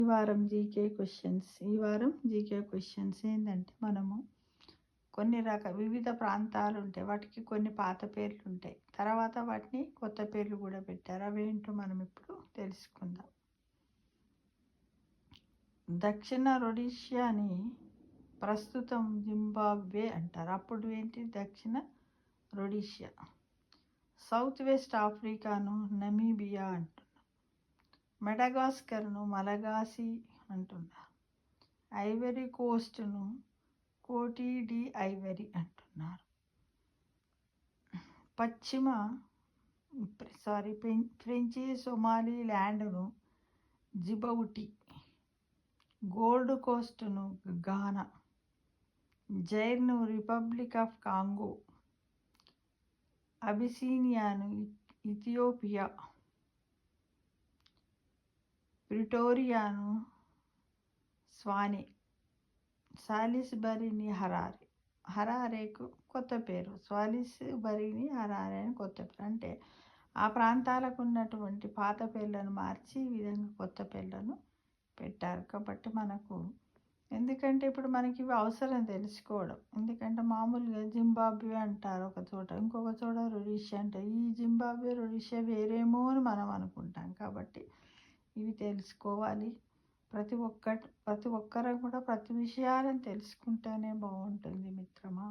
ఈ వారం GK questions ఏంటంటే మనము వివిధ ప్రాంతాలు ఉంటాయి, వాటికి కొన్ని పాత పేర్లు ఉంటాయి, తర్వాత వాటిని కొత్త పేర్లు కూడా పెట్టారు. అవేంటో మనం ఇప్పుడు తెలుసుకుందాం. దక్షిణ రొడీషియాని ప్రస్తుతం జింబాబ్వే అంటారు. అప్పుడు ఏంటి దక్షిణ రొడీషియా. సౌత్ వెస్ట్ ఆఫ్రికాను నమీబియా అంటున్నారు. మెడగాస్కర్ను మలగాసి అంటున్నారు. ఐవరీ కోస్ట్ను కోటీ డి ఐవరీ అంటున్నారు. ఫ్రెంచి సొమాలి ల్యాండ్ను జిబౌటి, గోల్డ్ కోస్ట్ను ఘానా, జైర్ను రిపబ్లిక్ ఆఫ్ కాంగో, అబిసినియాను ఇథియోపియా, ప్రిటోరియాను స్వానే, సాలిస్బరీని హరారేకు కొత్త పేరు. సాలిస్బరీని హరారే అని కొత్త పేరు. అంటే ఆ ప్రాంతాలకు ఉన్నటువంటి పాత పేర్లను మార్చి ఈ విధంగా కొత్త పేర్లను పెట్టారు. కాబట్టి ఎందుకంటే ఇప్పుడు మనకి ఇవి అవసరం తెలుసుకోవడం. ఎందుకంటే మామూలుగా జింబాబ్వే అంటారు ఒక చోట, ఇంకొక చోట రొడీషియా అంటారు. ఈ జింబాబ్వే రొడీషియా వేరేమో అని మనం అనుకుంటాం. కాబట్టి ఇవి తెలుసుకోవాలి. ప్రతి ఒక్కరు కూడా ప్రతి విషయాలను తెలుసుకుంటేనే బాగుంటుంది మిత్రమా.